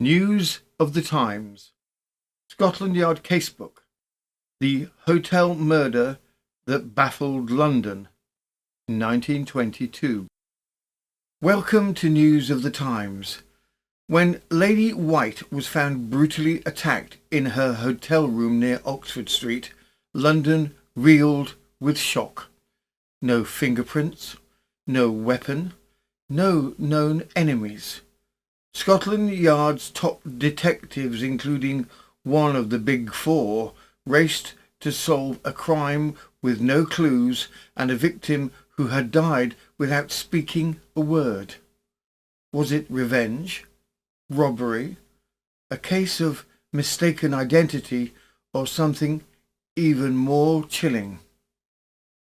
News of the Times. Scotland Yard Casebook. The hotel murder that baffled London in 1922. Welcome to News of the Times. When Lady White was found brutally attacked in her hotel room near Oxford Street, London reeled with shock. No fingerprints, no weapon, no known enemies. Scotland Yard's top detectives, including one of the Big Four, raced to solve a crime with no clues and a victim who had died without speaking a word. Was it revenge? Robbery? A case of mistaken identity, or something even more chilling?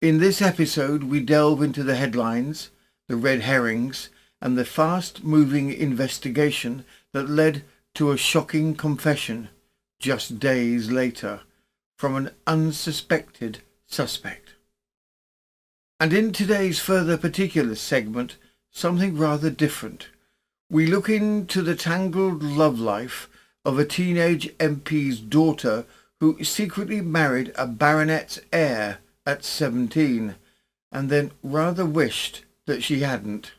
In this episode we delve into the headlines, the red herrings, and the fast-moving investigation that led to a shocking confession just days later from an unsuspected suspect. And in today's further particulars segment, something rather different. We look into the tangled love life of a teenage MP's daughter who secretly married a baronet's heir at 17 and then rather wished that she hadn't.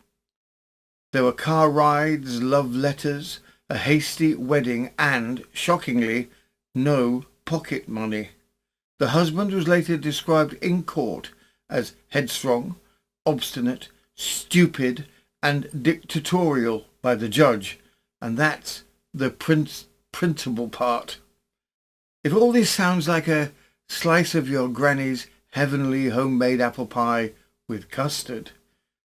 There were car rides, love letters, a hasty wedding and, shockingly, no pocket money. The husband was later described in court as headstrong, obstinate, stupid and dictatorial by the judge, and that's the principal part. If all this sounds like a slice of your granny's heavenly homemade apple pie with custard,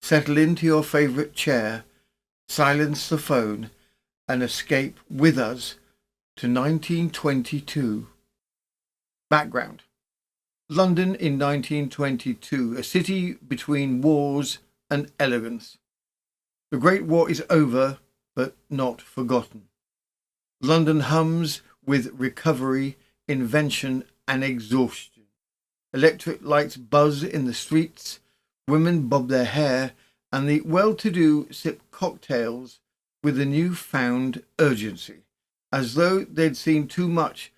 settle into your favourite chair, silence the phone and escape with us to 1922. Background. London in 1922, a city between wars and elegance. The Great War is over, but not forgotten. London hums with recovery, invention and exhaustion. Electric lights buzz in the streets, women bob their hair, and the well-to-do sip cocktails with a new-found urgency, as though they'd seen too much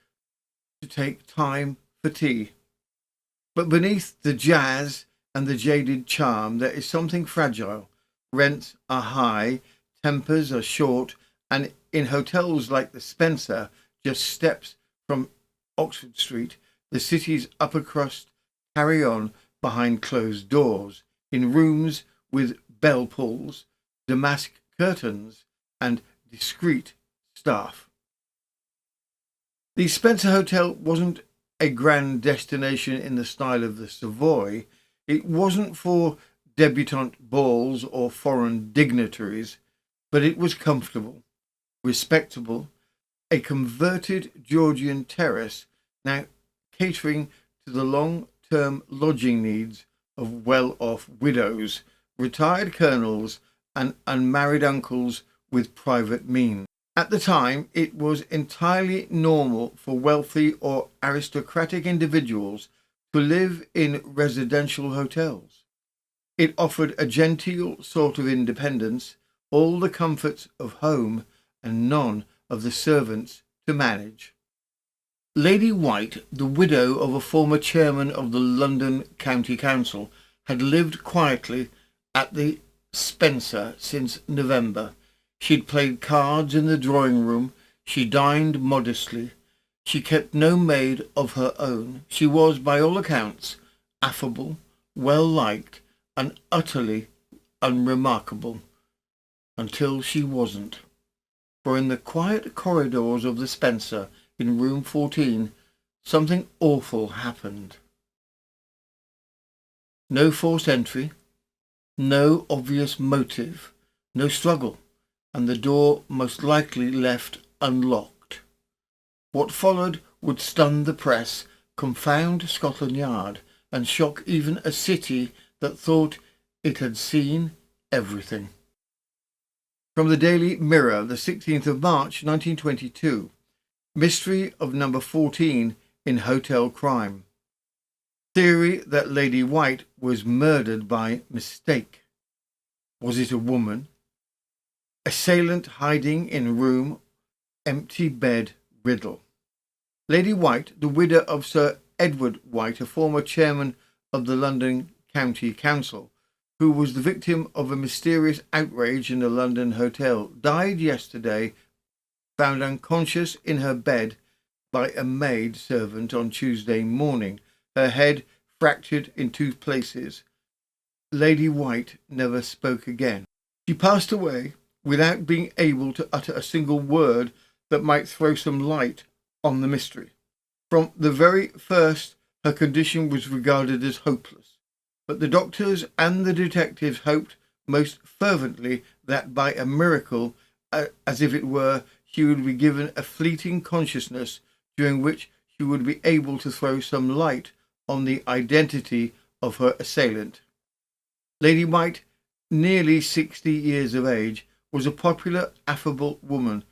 to take time for tea. But beneath the jazz and the jaded charm there is something fragile. Rents are high, tempers are short, and in hotels like the Spencer, just steps from Oxford Street, the city's upper crust carry on behind closed doors, in rooms with bell pulls, damask curtains, and discreet staff. The Spencer Hotel wasn't a grand destination in the style of the Savoy. It wasn't for debutante balls or foreign dignitaries, but it was comfortable, respectable, a converted Georgian terrace now catering to the long-term lodging needs of well-off widows, retired colonels and unmarried uncles with private means. At the time, it was entirely normal for wealthy or aristocratic individuals to live in residential hotels. It offered a genteel sort of independence, all the comforts of home and none of the servants to manage. Lady White, the widow of a former chairman of the London County Council, had lived quietly at the Spencer since November. She'd played cards in the drawing room. She dined modestly. She kept no maid of her own. She was, by all accounts, affable, well-liked, and utterly unremarkable. Until she wasn't. For in the quiet corridors of the Spencer, in room 14, something awful happened. No forced entry, no obvious motive, no struggle, and the door most likely left unlocked. What followed would stun the press, confound Scotland Yard, and shock even a city that thought it had seen everything. From the Daily Mirror, the 16th of March, 1922. Mystery of number 14 in hotel crime. Theory that Lady White was murdered by mistake. Was it a woman? Assailant hiding in room empty bed riddle. Lady White, the widow of Sir Edward White, a former chairman of the London County Council, who was the victim of a mysterious outrage in a London hotel, died yesterday, found unconscious in her bed by a maid servant on Tuesday morning, her head fractured in 2 places. Lady White never spoke again. She passed away without being able to utter a single word that might throw some light on the mystery. From the very first, her condition was regarded as hopeless, but the doctors and the detectives hoped most fervently that by a miracle, as if it were, she would be given a fleeting consciousness during which she would be able to throw some light on the identity of her assailant. Lady White, nearly 60 years of age, was a popular, affable woman,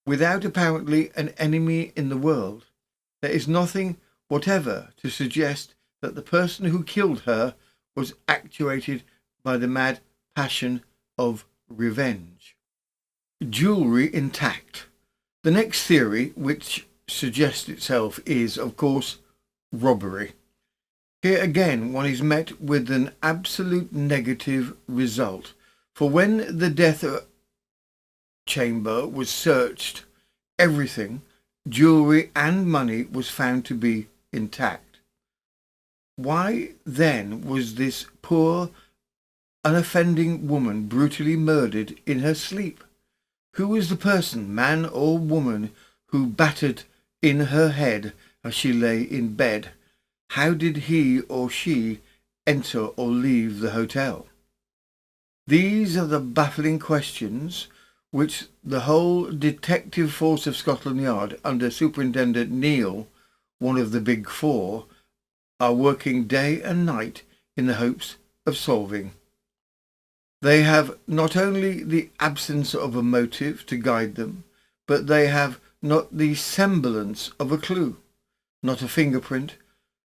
without apparently an enemy in the world. There is nothing whatever to suggest that the person who killed her was actuated by the mad passion of revenge. Jewellery intact. The next theory, which suggests itself, is, of course, robbery. Here again one is met with an absolute negative result, for when the death chamber was searched, everything, jewellery and money, was found to be intact. Why then was this poor, unoffending woman brutally murdered in her sleep? Who was the person, man or woman, who battered in her head as she lay in bed? How did he or she enter or leave the hotel? These are the baffling questions which the whole detective force of Scotland Yard, under Superintendent Neil, one of the Big Four, are working day and night in the hopes of solving. They have not only the absence of a motive to guide them, but they have not the semblance of a clue, not a fingerprint,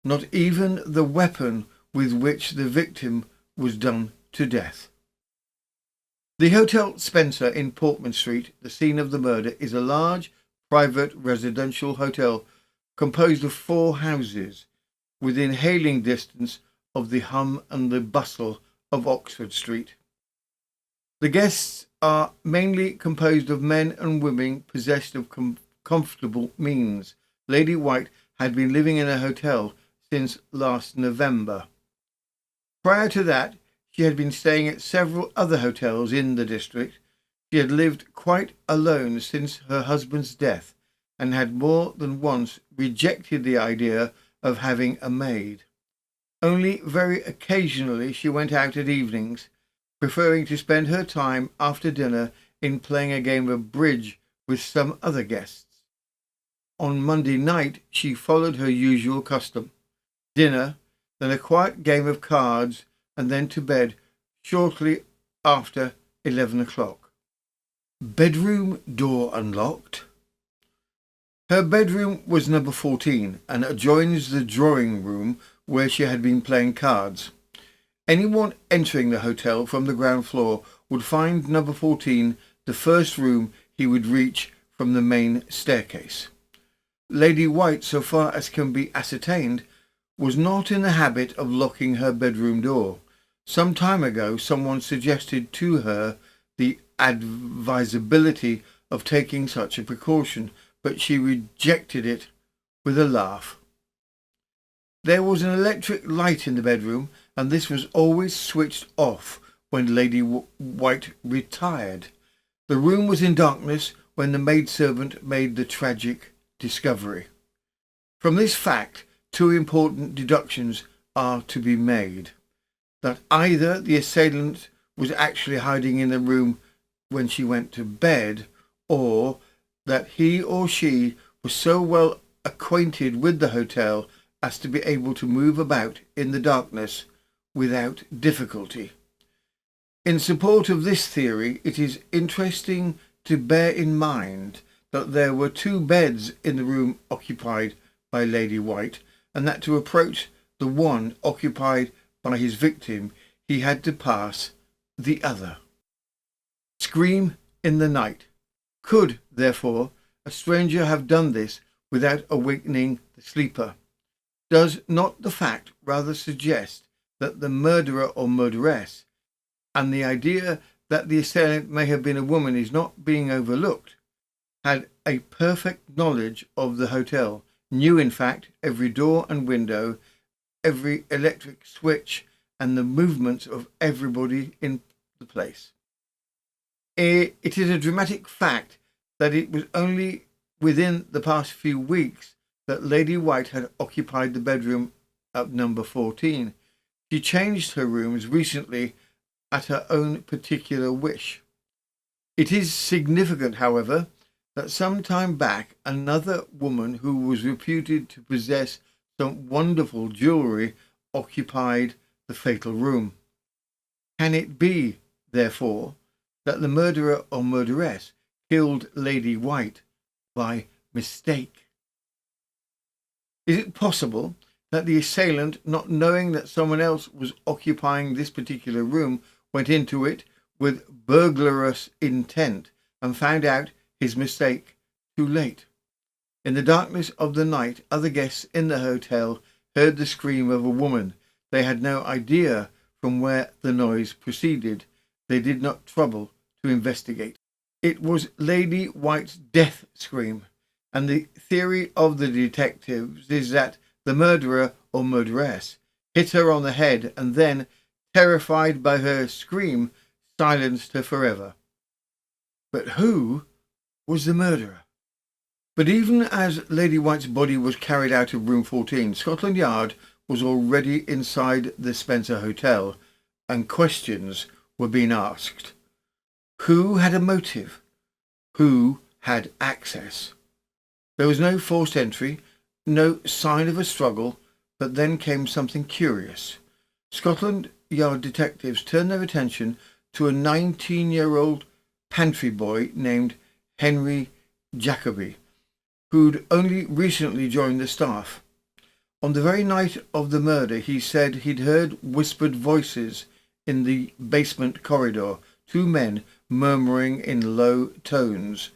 not even the weapon with which the victim was done to death. The Hotel Spencer in Portman Street, the scene of the murder, is a large private residential hotel composed of 4 houses within hailing distance of the hum and the bustle of Oxford Street. The guests are mainly composed of men and women possessed of comfortable means. Lady White had been living in a hotel since last November. Prior to that, she had been staying at several other hotels in the district. She had lived quite alone since her husband's death and had more than once rejected the idea of having a maid. Only very occasionally she went out at evenings, preferring to spend her time after dinner in playing a game of bridge with some other guests. On Monday night she followed her usual custom: dinner, then a quiet game of cards, and then to bed shortly after 11 o'clock. Bedroom door unlocked. Her bedroom was number 14 and adjoins the drawing room where she had been playing cards. Anyone entering the hotel from the ground floor would find number 14 the first room he would reach from the main staircase. Lady White, so far as can be ascertained, was not in the habit of locking her bedroom door. Some time ago someone suggested to her the advisability of taking such a precaution, but she rejected it with a laugh. There was an electric light in the bedroom, and this was always switched off when Lady White retired. The room was in darkness when the maidservant made the tragic discovery. From this fact, 2 important deductions are to be made: that either the assailant was actually hiding in the room when she went to bed, or that he or she was so well acquainted with the hotel as to be able to move about in the darkness without difficulty. In support of this theory, it is interesting to bear in mind that there were 2 beds in the room occupied by Lady White, and that to approach the one occupied by his victim, he had to pass the other. Scream in the night. Could, therefore, a a stranger have done this without awakening the sleeper? Does not the fact rather suggest that the murderer or murderess, and the idea that the assailant may have been a woman is not being overlooked, had a perfect knowledge of the hotel, knew in fact every door and window, every electric switch, and the movements of everybody in the place? It is a dramatic fact that it was only within the past few weeks that Lady White had occupied the bedroom at number 14. She changed her rooms recently at her own particular wish. It is significant, however, that some time back another woman who was reputed to possess some wonderful jewellery occupied the fatal room. Can it be, therefore, that the murderer or murderess killed Lady White by mistake? Is it possible that the assailant, not knowing that someone else was occupying this particular room, went into it with burglarious intent and found out his mistake too late? In the darkness of the night, other guests in the hotel heard the scream of a woman. They had no idea from where the noise proceeded. They did not trouble to investigate. It was Lady White's death scream, and the theory of the detectives is that the murderer or murderess hit her on the head and then, terrified by her scream, silenced her forever. But who was the murderer? But even as Lady White's body was carried out of room 14, Scotland Yard was already inside the Spencer Hotel, and questions were being asked. Who had a motive? Who had access? There was no forced entry, no sign of a struggle, but then came something curious. Scotland Yard detectives turned their attention to a 19-year-old pantry boy named Henry Jacoby, who'd only recently joined the staff. On the very night of the murder, he said he'd heard whispered voices in the basement corridor, two men murmuring in low tones.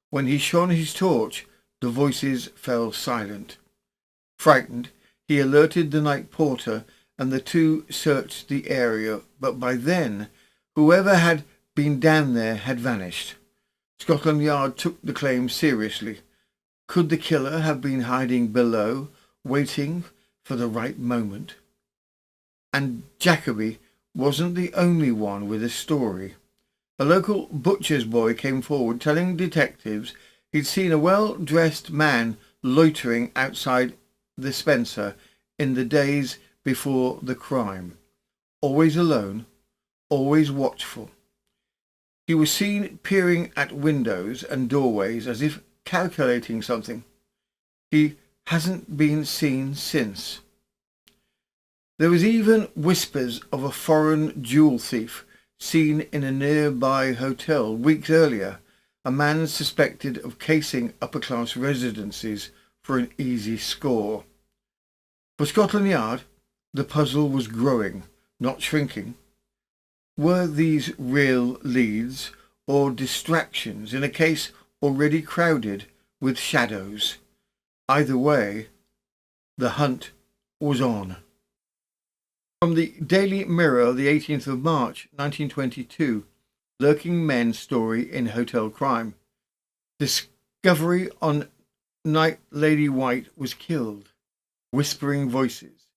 When he shone his torch, the voices fell silent. Frightened, he alerted the night porter, and the two searched the area, but by then, whoever had been down there had vanished. Scotland Yard took the claim seriously. Could the killer have been hiding below, waiting for the right moment? And Jacoby wasn't the only one with a story. A local butcher's boy came forward telling detectives he'd seen a well-dressed man loitering outside the Spencer in the days before the crime. Always alone, always watchful. He was seen peering at windows and doorways as if calculating something. He hasn't been seen since. There was even whispers of a foreign jewel thief seen in a nearby hotel weeks earlier, a man suspected of casing upper-class residences for an easy score. For Scotland Yard, the puzzle was growing, not shrinking. Were these real leads or distractions in a case already crowded with shadows? Either way, the hunt was on. From the Daily Mirror, the 18th of March, 1922, Lurking Men Story in Hotel Crime. Discovery on night Lady White was killed. Whispering voices.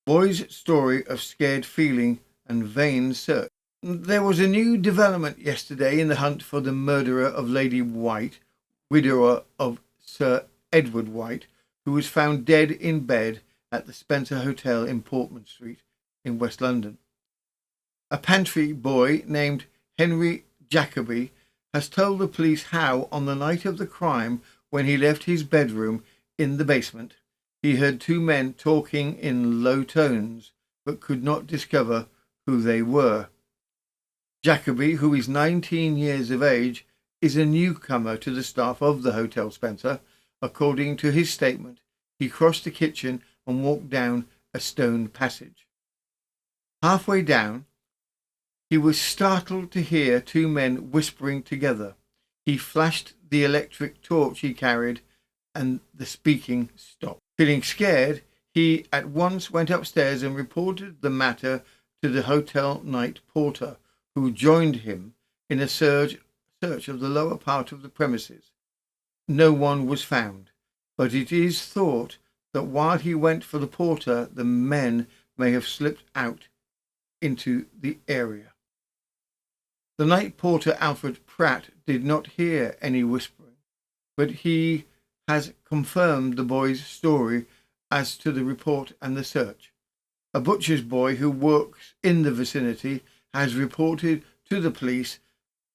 Boy's story of scared feeling and vain search. There was a new development yesterday in the hunt for the murderer of Lady White, widower of Sir Edward White, who was found dead in bed at the Spencer Hotel in Portman Street in West London. A pantry boy named Henry Jacoby has told the police how, on the night of the crime, when he left his bedroom in the basement, he heard two men talking in low tones, but could not discover who they were. Jacoby, who is 19 years of age, is a newcomer to the staff of the Hotel Spencer. According to his statement, he crossed the kitchen and walked down a stone passage. Halfway down, he was startled to hear two men whispering together. He flashed the electric torch he carried, and the speaking stopped. Feeling scared, he at once went upstairs and reported the matter to the hotel night porter, who joined him in a search of the lower part of the premises. No one was found, but it is thought that while he went for the porter, the men may have slipped out into the area. The night porter, Alfred Pratt, did not hear any whispering, but he has confirmed the boy's story as to the report and the search. A butcher's boy who works in the vicinity has reported to the police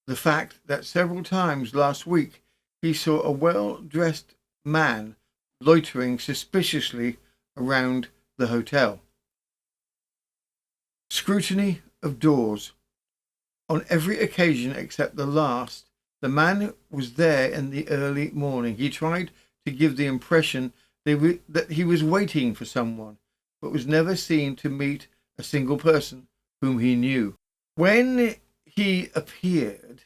the fact that several times last week he saw a well-dressed man loitering suspiciously around the hotel. Scrutiny of doors. On every occasion except the last, the man was there in the early morning. He tried to give the impression that he was waiting for someone, but was never seen to meet a single person whom he knew. When he appeared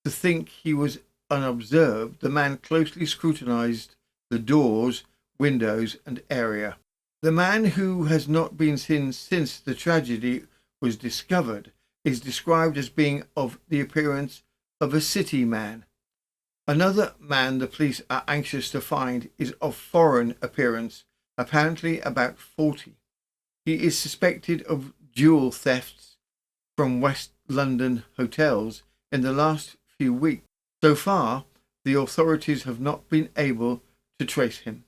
to think he was unobserved, the man closely scrutinized the doors, windows, and area. The man, who has not been seen since the tragedy was discovered, is described as being of the appearance of a city man. Another man the police are anxious to find is of foreign appearance, apparently about 40. He is suspected of jewel thefts from West London hotels in the last few weeks. So far, the authorities have not been able to trace him.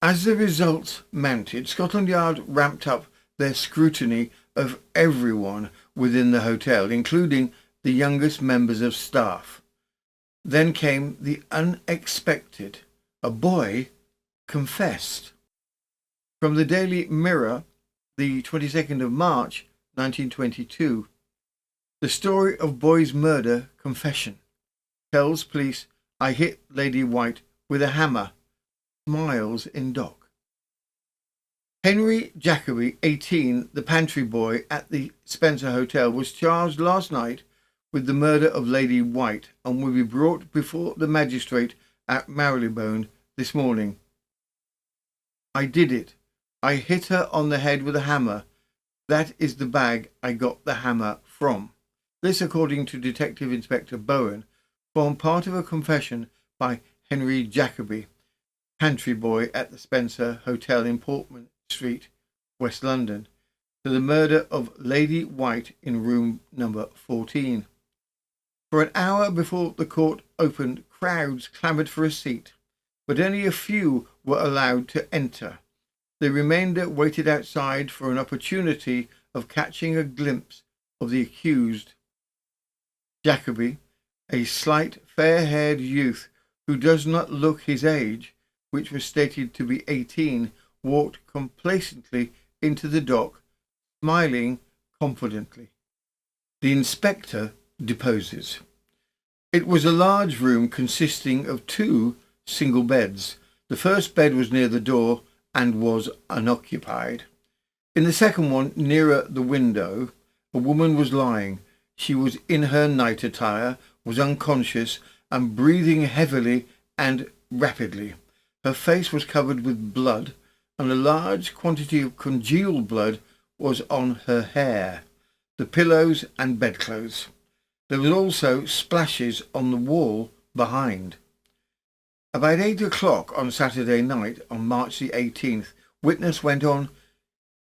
As the results mounted, Scotland Yard ramped up their scrutiny of everyone within the hotel, including the youngest members of staff. Then came the unexpected. A boy confessed. From the Daily Mirror, the 22nd of March, 1922. The story of boy's murder confession. Tells police, I hit Lady White with a hammer. Smiles in dock. Henry Jacoby, 18, the pantry boy at the Spencer Hotel, was charged last night with the murder of Lady White and will be brought before the magistrate at Marylebone this morning. I did it. I hit her on the head with a hammer. That is the bag I got the hammer from. This, according to Detective Inspector Bowen, formed part of a confession by Henry Jacoby, pantry boy at the Spencer Hotel in Portman Street, West London, to the murder of Lady White in room number 14. For an hour before the court opened, crowds clamoured for a seat, but only a few were allowed to enter. The remainder waited outside for an opportunity of catching a glimpse of the accused. Jacoby, a slight, fair-haired youth who does not look his age, which was stated to be 18, walked complacently into the dock, smiling confidently. The inspector deposes. It was a large room consisting of 2 single beds. The first bed was near the door and was unoccupied. In the second one, nearer the window, a woman was lying. She was in her night attire, was unconscious, and breathing heavily and rapidly. Her face was covered with blood, and a large quantity of congealed blood was on her hair, the pillows and bedclothes. There was also splashes on the wall behind. About 8 o'clock on Saturday night, on March the 18th, witness went on,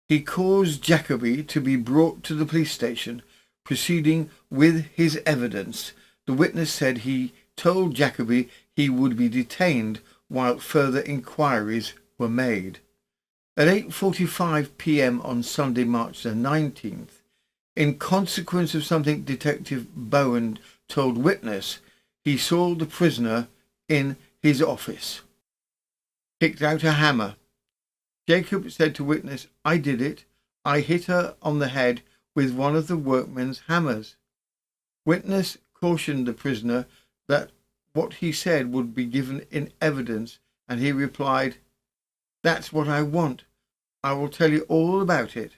he caused Jacoby to be brought to the police station, proceeding with his evidence. The witness said he told Jacoby he would be detained while further inquiries were made. At 8:45 p.m. on Sunday, March the 19th, in consequence of something Detective Bowen told witness, he saw the prisoner in his office. Picked out a hammer. Jacob said to witness, I did it. I hit her on the head with one of the workmen's hammers. Witness cautioned the prisoner that what he said would be given in evidence, and he replied, That's what I want. I will tell you all about it.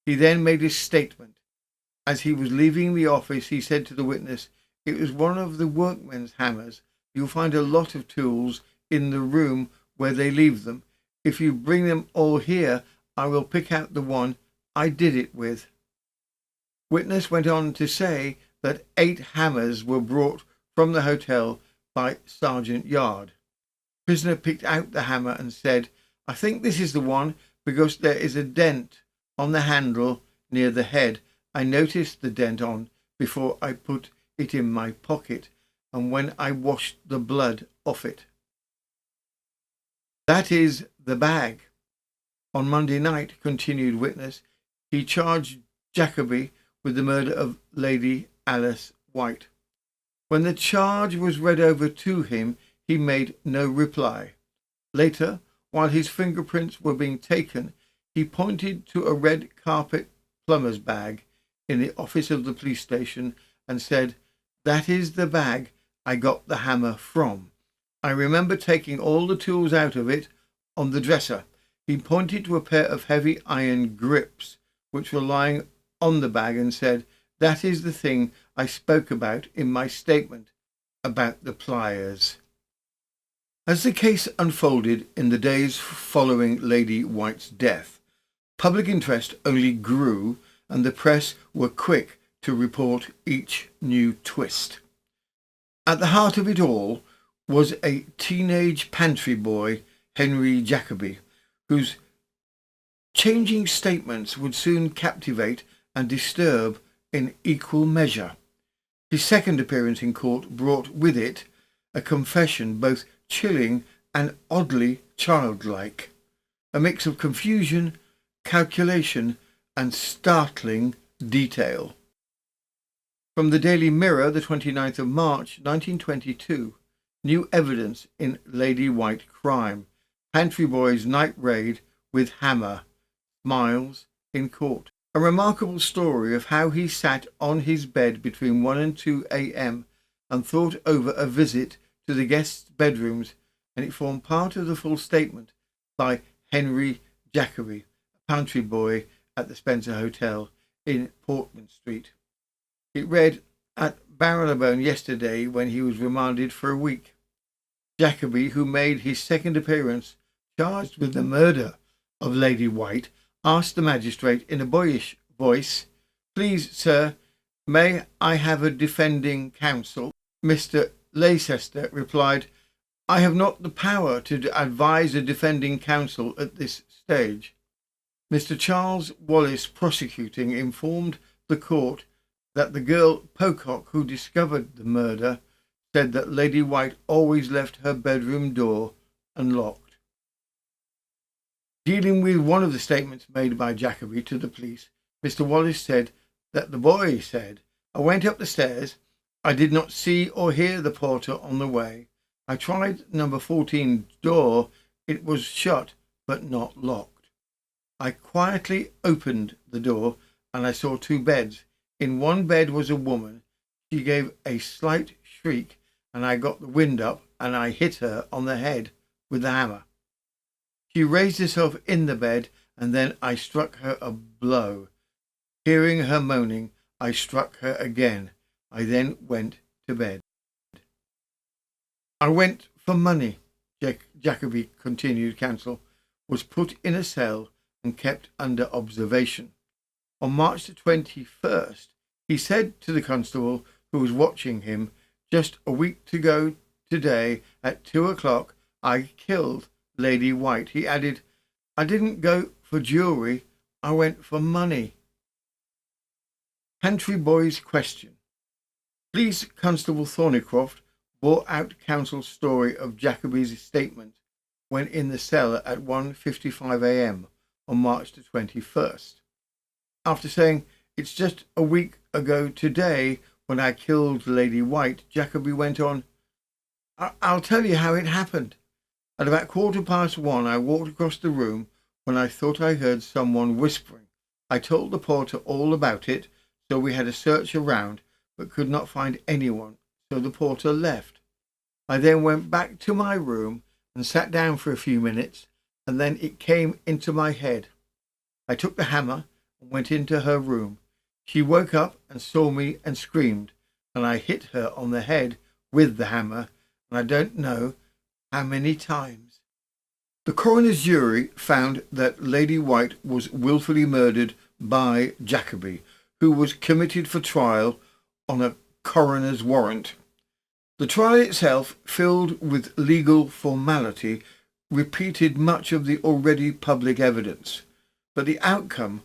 He then made his statement. As he was leaving the office, he said to the witness, It was one of the workmen's hammers. You'll find a lot of tools in the room where they leave them. If you bring them all here, I will pick out the one I did it with." Witness went on to say that 8 hammers were brought from the hotel by Sergeant Yard. Prisoner picked out the hammer and said, "I think this is the one because there is a dent on the handle near the head. I noticed the dent on before I put it in my pocket and when I washed the blood off it." "That is the bag." On Monday night, continued witness, he charged Jacoby with the murder of Lady Alice White. When the charge was read over to him, he made no reply. Later, while his fingerprints were being taken, he pointed to a red carpet plumber's bag in the office of the police station and said, "That is the bag I got the hammer from. I remember taking all the tools out of it on the dresser." He pointed to a pair of heavy iron grips which were lying on the bag and said, "That is the thing I spoke about in my statement about the pliers." As the case unfolded in the days following Lady White's death, public interest only grew and the press were quick to report each new twist. At the heart of it all was a teenage pantry boy, Henry Jacoby, whose changing statements would soon captivate and disturb in equal measure. His second appearance in court brought with it a confession both chilling and oddly childlike, a mix of confusion, calculation and startling detail. From the Daily Mirror, the 29th of March 1922, new evidence in Lady White crime. Pantry boy's night raid with hammer. Smiles in court. A remarkable story of how he sat on his bed between 1 and 2 a.m. and thought over a visit to the guests' bedrooms, and it formed part of the full statement by Henry Jacoby, a pantry boy at the Spencer Hotel in Portman Street. It read, "At Barrelbone yesterday when he was remanded for a week. Jacoby, who made his second appearance charged with the murder of Lady White, asked the magistrate in a boyish voice, 'Please, sir, may I have a defending counsel?' Mr. Leicester replied, 'I have not the power to advise a defending counsel at this stage.' Mr. Charles Wallace, prosecuting, informed the court that the girl Pocock, who discovered the murder, said that Lady White always left her bedroom door unlocked. Dealing with one of the statements made by Jacoby to the police, Mr. Wallace said that the boy said, 'I went up the stairs. I did not see or hear the porter on the way. I tried number 14 door. It was shut but not locked. I quietly opened the door and I saw 2 beds. In one bed was a woman. She gave a slight shriek and I got the wind up and I hit her on the head with the hammer. She raised herself in the bed and then I struck her a blow. Hearing her moaning, I struck her again. I then went to bed. I went for money," Jacoby continued counsel, "was put in a cell and kept under observation. On March the 21st, he said to the constable who was watching him, 'Just a week to go today at 2 o'clock, I killed Lady White.' He added, 'I didn't go for jewellery, I went for money.'" Pantry boy's question. Police Constable Thornycroft bore out counsel's story of Jacoby's statement when in the cellar at 1:55 a.m. on March the 21st. After saying, "It's just a week ago today when I killed Lady White," Jacoby went on, "I'll tell you how it happened. At about 1:15, I walked across the room when I thought I heard someone whispering. I told the porter all about it, so we had a search around, but could not find anyone, so the porter left. I then went back to my room and sat down for a few minutes, and then it came into my head. I took the hammer and went into her room. She woke up and saw me and screamed. and I hit her on the head with the hammer, and I don't know how many times. The coroner's jury found that Lady White was wilfully murdered by Jacoby, who was committed for trial on a coroner's warrant. The trial itself, filled with legal formality, repeated much of the already public evidence, but the outcome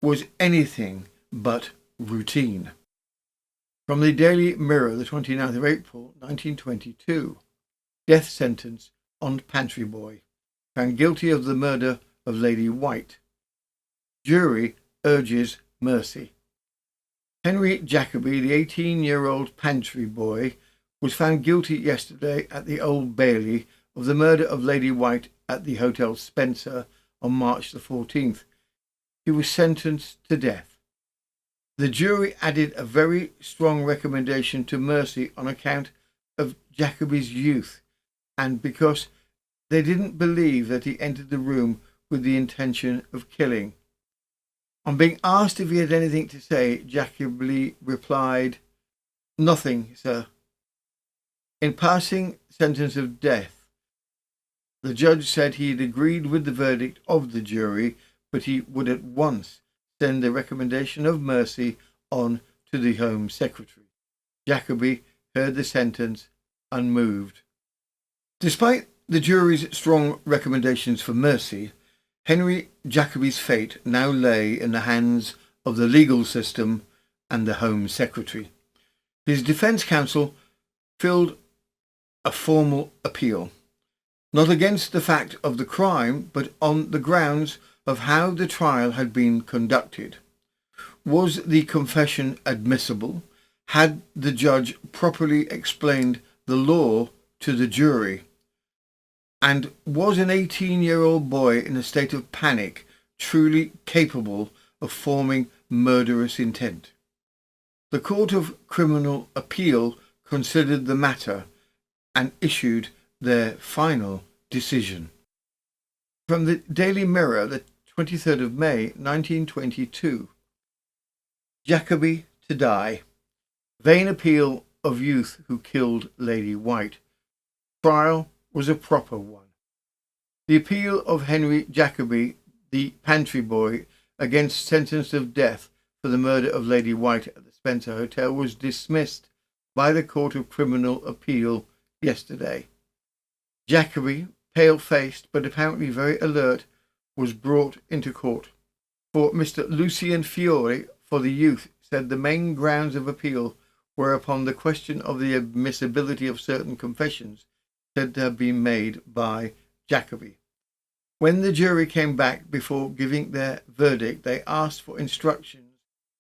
was anything but routine. From the Daily Mirror, the 29th of April, 1922. Death sentence on pantry boy, found guilty of the murder of Lady White. Jury urges mercy. Henry Jacoby, the 18-year-old pantry boy, was found guilty yesterday at the Old Bailey of the murder of Lady White at the Hotel Spencer on March the 14th. He was sentenced to death. The jury added a very strong recommendation to mercy on account of Jacoby's youth and because they didn't believe that he entered the room with the intention of killing. On being asked if he had anything to say, Jacoby replied, "Nothing, sir." In passing sentence of death, the judge said he had agreed with the verdict of the jury, but he would at once send the recommendation of mercy on to the Home Secretary. Jacoby heard the sentence unmoved. Despite the jury's strong recommendations for mercy, Henry Jacoby's fate now lay in the hands of the legal system and the Home Secretary. His defence counsel filed a formal appeal, not against the fact of the crime, but on the grounds of how the trial had been conducted. Was the confession admissible? Had the judge properly explained the law to the jury? And was an 18-year-old boy in a state of panic truly capable of forming murderous intent? The Court of Criminal Appeal considered the matter and issued their final decision. From the Daily Mirror, the 23rd of May, 1922. Jacoby to die. Vain appeal of youth who killed Lady White. Trial was a proper one. The appeal of Henry Jacoby, the pantry boy, against sentence of death for the murder of Lady White at the Spencer Hotel was dismissed by the Court of Criminal Appeal yesterday. Jacoby, pale-faced but apparently very alert, was brought into court. For Mr. Lucian Fiore, for the youth, said the main grounds of appeal were upon the question of the admissibility of certain confessions said to have been made by Jacoby. When the jury came back before giving their verdict, they asked for instructions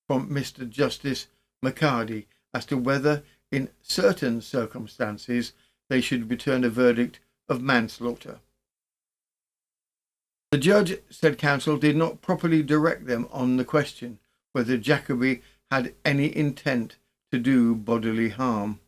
from Mr. Justice McCarty as to whether, in certain circumstances, they should return a verdict of manslaughter. The judge, said counsel, did not properly direct them on the question whether Jacoby had any intent to do bodily harm.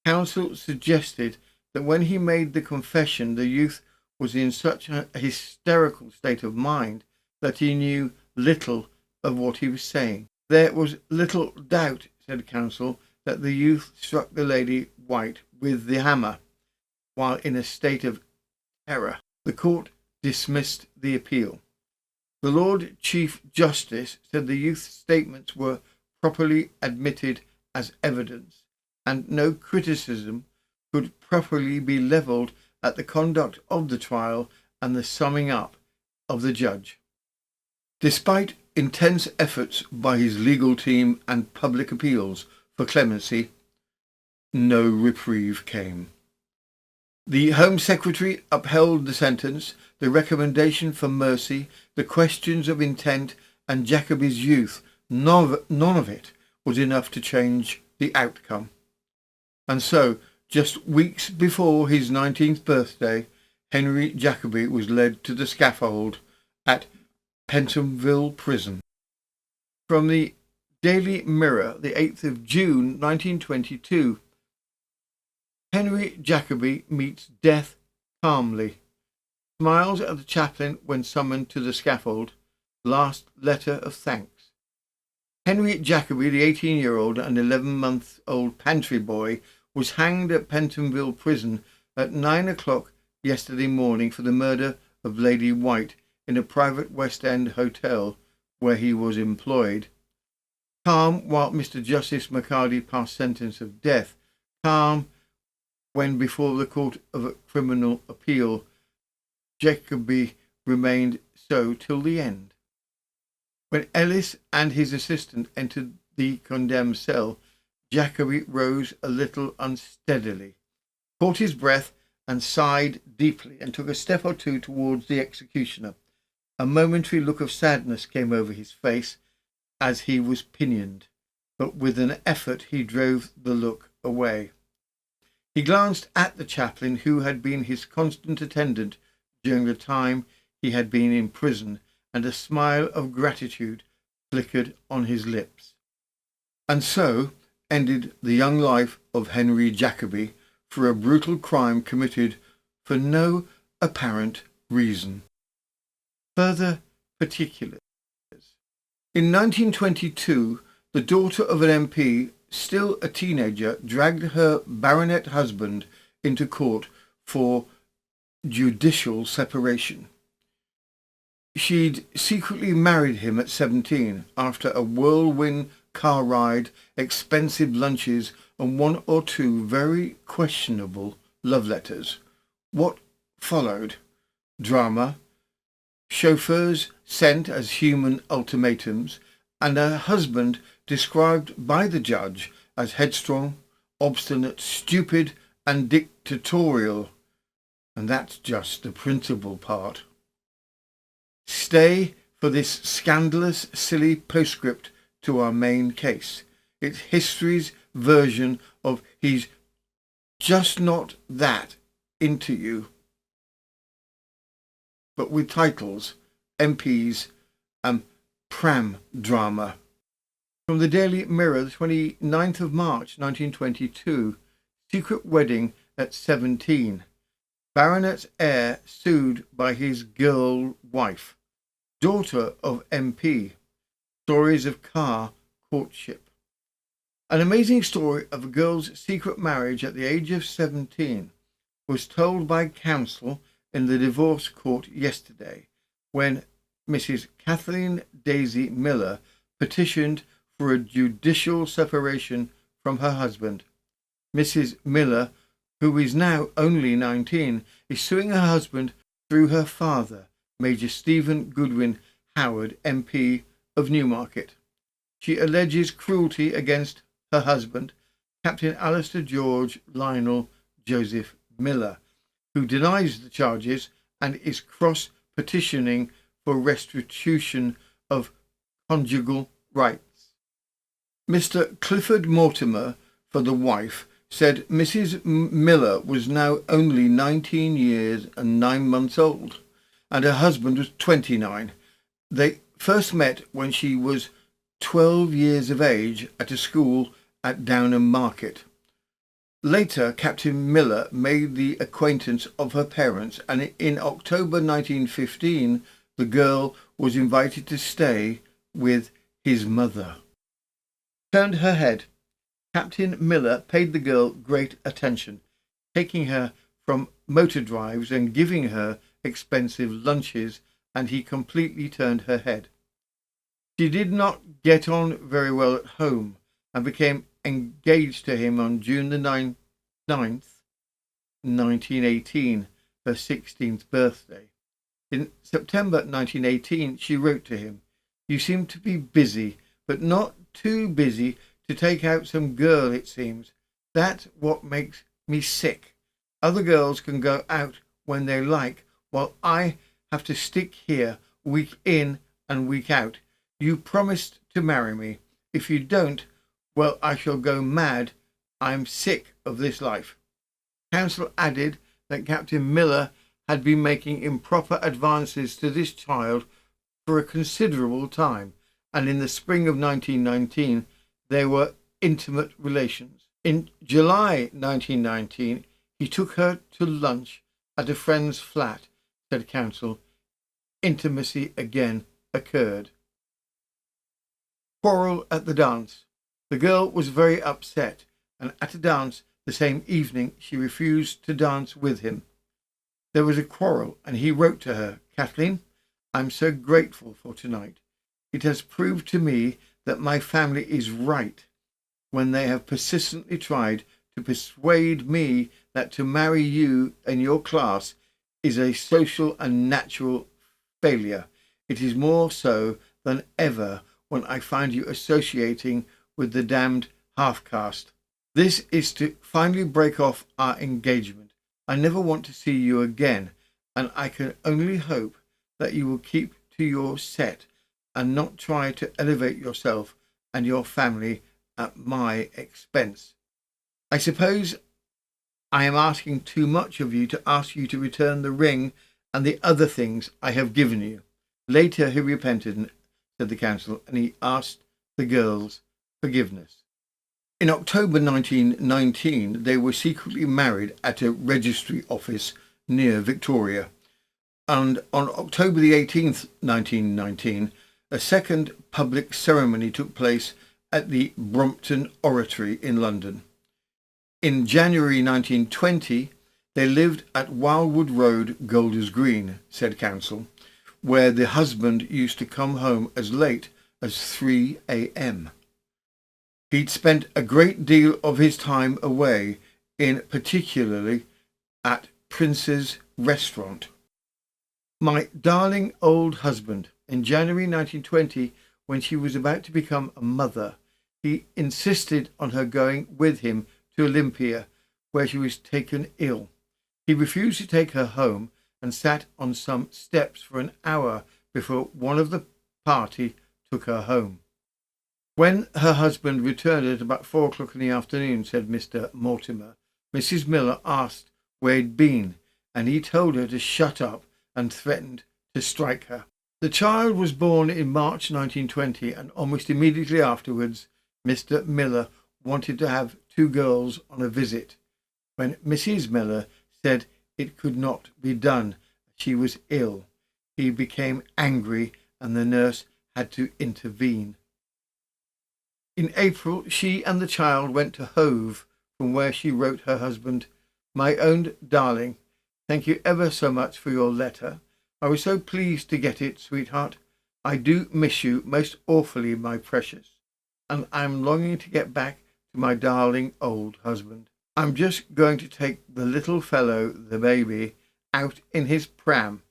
Counsel suggested that when he made the confession, the youth was in such a hysterical state of mind that he knew little of what he was saying. There was little doubt, said counsel, that the youth struck the Lady White with the hammer while in a state of terror. The court dismissed the appeal. The Lord Chief Justice said the youth's statements were properly admitted as evidence, and no criticism could properly be levelled at the conduct of the trial and the summing up of the judge. Despite intense efforts by his legal team and public appeals for clemency, no reprieve came. The Home Secretary upheld the sentence, the recommendation for mercy, the questions of intent, and Jacoby's youth. None of it was enough to change the outcome. And so, just weeks before his 19th birthday, Henry Jacoby was led to the scaffold at Pentonville Prison. From the Daily Mirror, the 8th of June, 1922. Henry Jacoby meets death calmly. Smiles at the chaplain when summoned to the scaffold. Last letter of thanks. Henry Jacoby, the 18-year-old and 11-month-old pantry boy, was hanged at Pentonville Prison at 9 o'clock yesterday morning for the murder of Lady White in a private West End hotel where he was employed. Calm while Mr. Justice McCarty passed sentence of death. Calm when before the Court of Criminal Appeal, Jacoby remained so till the end. When Ellis and his assistant entered the condemned cell, Jacoby rose a little unsteadily, caught his breath and sighed deeply and took a step or two towards the executioner. A momentary look of sadness came over his face as he was pinioned, but with an effort he drove the look away. He glanced at the chaplain who had been his constant attendant during the time he had been in prison, and a smile of gratitude flickered on his lips. And so ended the young life of Henry Jacoby for a brutal crime committed for no apparent reason. Further particulars. In 1922, the daughter of an MP, still a teenager, dragged her baronet husband into court for judicial separation. She'd secretly married him at 17 after a whirlwind car ride, expensive lunches, and one or two very questionable love letters. What followed? Drama, chauffeurs sent as human ultimatums, and a husband described by the judge as headstrong, obstinate, stupid, and dictatorial. And that's just the principal part. Stay for this scandalous, silly postscript to our main case. It's history's version of he's just not that into you, but with titles, MPs, and pram drama. From the Daily Mirror, the 29th of March 1922, secret wedding at 17. Baronet's heir sued by his girl wife, daughter of MP. Stories of car courtship. An amazing story of a girl's secret marriage at the age of 17 was told by counsel in the divorce court yesterday when Mrs. Kathleen Daisy Miller petitioned for a judicial separation from her husband. Mrs. Miller, who is now only 19, is suing her husband through her father, Major Stephen Goodwin Howard, MP of Newmarket. She alleges cruelty against her husband, Captain Alistair George Lionel Joseph Miller, who denies the charges and is cross-petitioning for restitution of conjugal rights. Mr. Clifford Mortimer, for the wife, said Mrs. Miller was now only 19 years and 9 months old, and her husband was 29. They first met when she was 12 years of age at a school at Downham Market. Later, Captain Miller made the acquaintance of her parents, and in October 1915, the girl was invited to stay with his mother. Turned her head. Captain Miller paid the girl great attention, taking her from motor drives and giving her expensive lunches, and he completely turned her head. She did not get on very well at home and became engaged to him on June the 9th, 1918, her 16th birthday. In September 1918, she wrote to him, "You seem to be busy, but not too busy to take out some girl, it seems. That's what makes me sick. Other girls can go out when they like, while I have to stick here week in and week out. You promised to marry me. If you don't, well, I shall go mad. I'm sick of this life." Counsel added that Captain Miller had been making improper advances to this child for a considerable time, and in the spring of 1919 they were intimate relations. In July 1919 he took her to lunch at a friend's flat, said counsel. Intimacy again occurred. Quarrel at the dance. The girl was very upset, and at a dance the same evening she refused to dance with him. There was a quarrel, and he wrote to her, "Kathleen, I'm so grateful for tonight. It has proved to me that my family is right when they have persistently tried to persuade me that to marry you and your class is a social and natural failure. It is more so than ever when I find you associating with the damned half-caste. This is to finally break off our engagement. I never want to see you again, and I can only hope that you will keep to your set and not try to elevate yourself and your family at my expense. I suppose I am asking too much of you to ask you to return the ring and the other things I have given you." Later he repented, said the counsel, and he asked the girl's forgiveness. In October 1919, they were secretly married at a registry office near Victoria, and on October the 18th, 1919, a second public ceremony took place at the Brompton Oratory in London. In January 1920, they lived at Wildwood Road, Golders Green, said counsel, where the husband used to come home as late as 3 a.m. He'd spent a great deal of his time away, particularly at Prince's restaurant. My darling old husband, in January 1920, when she was about to become a mother, he insisted on her going with him to Olympia, where she was taken ill. He refused to take her home and sat on some steps for an hour before one of the party took her home. When her husband returned at about 4 o'clock in the afternoon, said Mr. Mortimer, Mrs. Miller asked where he'd been, and he told her to shut up and threatened to strike her. The child was born in March 1920, and almost immediately afterwards, Mr. Miller wanted to have 2 girls on a visit. When Mrs. Miller said it could not be done, she was ill, he became angry and the nurse had to intervene. In April, she and the child went to Hove, from where she wrote her husband, "My own darling, thank you ever so much for your letter. I was so pleased to get it, sweetheart. I do miss you most awfully, my precious, and I'm longing to get back to my darling old husband. I'm just going to take the little fellow, the baby, out in his pram.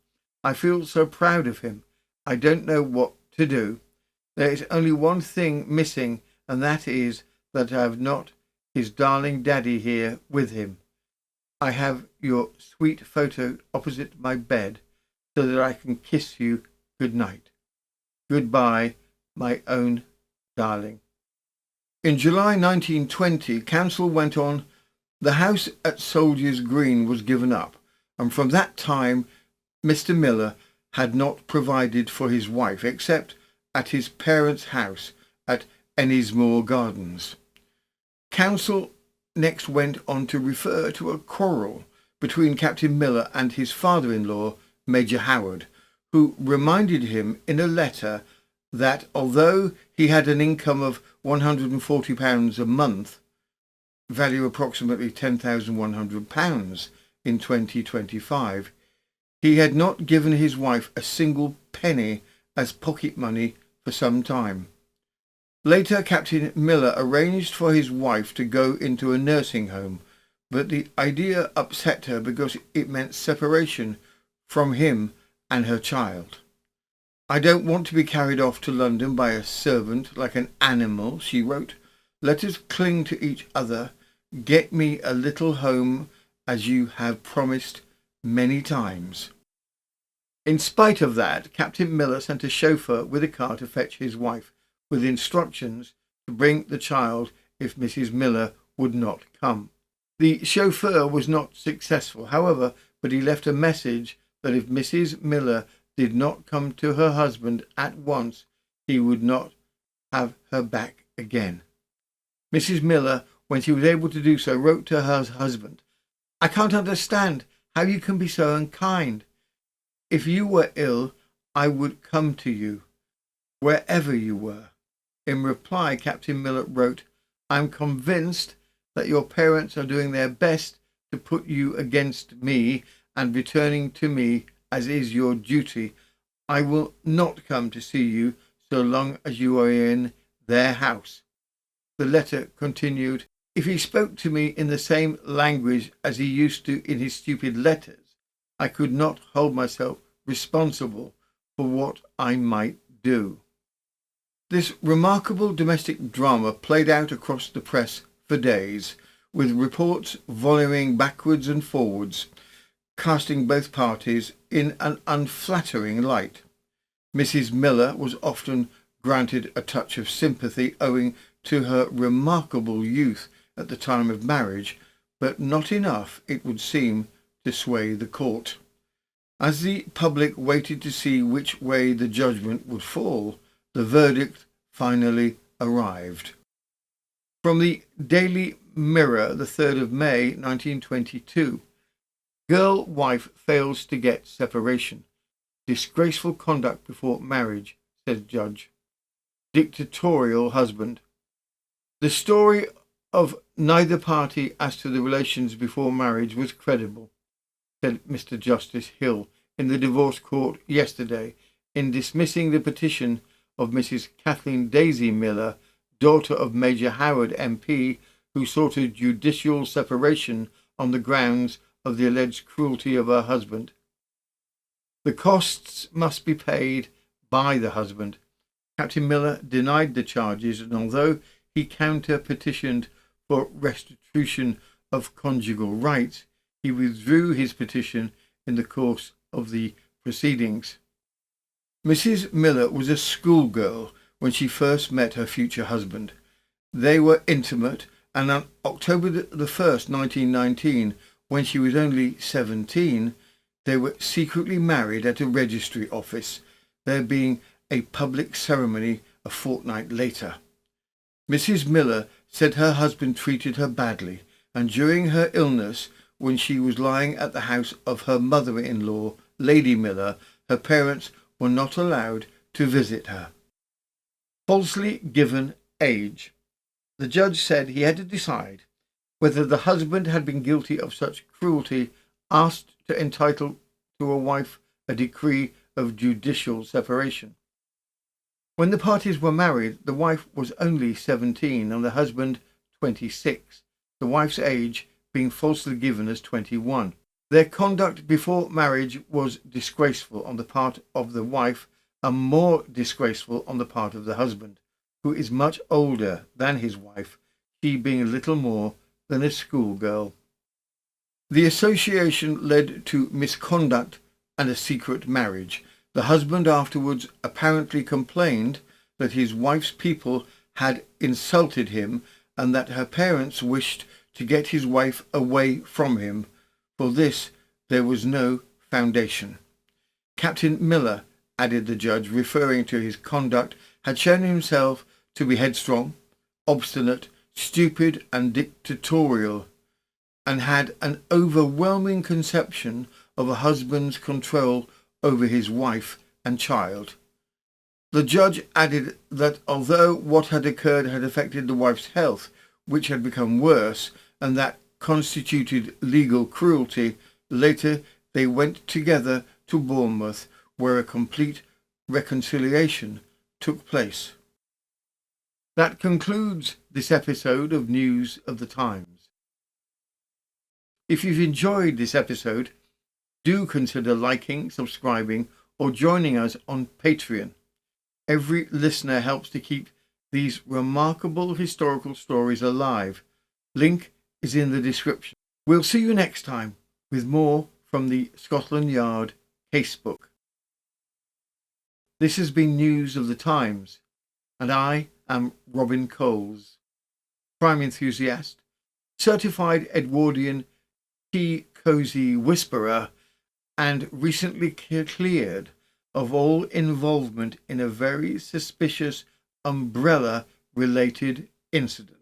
I feel so proud of him. I don't know what to do. There is only one thing missing, and that is that I have not his darling daddy here with him. I have your sweet photo opposite my bed so that I can kiss you good night. Goodbye, my own darling." In July 1920, counsel went on, "The house at Soldiers Green was given up, and from that time Mr. Miller had not provided for his wife except at his parents' house at Ennismore Gardens." Counsel next went on to refer to a quarrel between Captain Miller and his father-in-law, Major Howard, who reminded him in a letter that although he had an income of £140 a month, value approximately £10,100 in 2025, he had not given his wife a single penny as pocket money for some time. Later, Captain Miller arranged for his wife to go into a nursing home, but the idea upset her because it meant separation from him and her child. "I don't want to be carried off to London by a servant like an animal," she wrote. "Let us cling to each other. Get me a little home as you have promised many times." In spite of that, Captain Miller sent a chauffeur with a car to fetch his wife, with instructions to bring the child if Mrs. Miller would not come. The chauffeur was not successful, however, but he left a message that if Mrs. Miller did not come to her husband at once, he would not have her back again. Mrs. Miller, when she was able to do so, wrote to her husband, "I can't understand how you can be so unkind. If you were ill, I would come to you, wherever you were. In reply, Captain Miller wrote, "I'm convinced that your parents are doing their best to put you against me and returning to me as is your duty. I will not come to see you so long as you are in their house." The letter continued, "If he spoke to me in the same language as he used to in his stupid letters, I could not hold myself responsible for what I might do." This remarkable domestic drama played out across the press for days, with reports volleying backwards and forwards, casting both parties in an unflattering light. Mrs. Miller was often granted a touch of sympathy owing to her remarkable youth at the time of marriage, but not enough, it would seem, to sway the court. As the public waited to see which way the judgment would fall, the verdict finally arrived. From the Daily Mirror, the 3rd of May 1922. Girl wife fails to get separation. Disgraceful conduct before marriage, says judge. Dictatorial husband. The story of neither party as to the relations before marriage was credible, said Mr. Justice Hill in the divorce court yesterday in dismissing the petition of Mrs. Kathleen Daisy Miller, daughter of Major Howard MP, who sought a judicial separation on the grounds of the alleged cruelty of her husband. The costs must be paid by the husband. Captain Miller denied the charges, and although he counter-petitioned for restitution of conjugal rights, he withdrew his petition in the course of the proceedings. Mrs. Miller was a schoolgirl when she first met her future husband. They were intimate, and on October the 1st, 1919, when she was only 17, they were secretly married at a registry office, there being a public ceremony a fortnight later. Mrs. Miller said her husband treated her badly, and during her illness, when she was lying at the house of her mother-in-law, Lady Miller, her parents were not allowed to visit her. Falsely given age. The judge said he had to decide whether the husband had been guilty of such cruelty, asked to entitle to a wife a decree of judicial separation. When the parties were married, the wife was only 17 and the husband 26, the wife's age being falsely given as 21. Their conduct before marriage was disgraceful on the part of the wife and more disgraceful on the part of the husband, who is much older than his wife, she being little more than a schoolgirl. The association led to misconduct and a secret marriage. The husband afterwards apparently complained that his wife's people had insulted him and that her parents wished to get his wife away from him. For this there was no foundation. Captain Miller, added the judge, referring to his conduct, had shown himself to be headstrong, obstinate, stupid and dictatorial, and had an overwhelming conception of a husband's control over his wife and child. The judge added that although what had occurred had affected the wife's health, which had become worse, and that constituted legal cruelty, later they went together to Bournemouth, where a complete reconciliation took place. That concludes this episode of News of the Times. If you've enjoyed this episode, do consider liking, subscribing, or joining us on Patreon. Every listener helps to keep these remarkable historical stories alive. Link is in the description. We'll see you next time with more from the Scotland Yard Casebook. This has been News of the Times, and I am Robin Coles, crime enthusiast, certified Edwardian tea cosy whisperer, and recently cleared of all involvement in a very suspicious umbrella-related incident.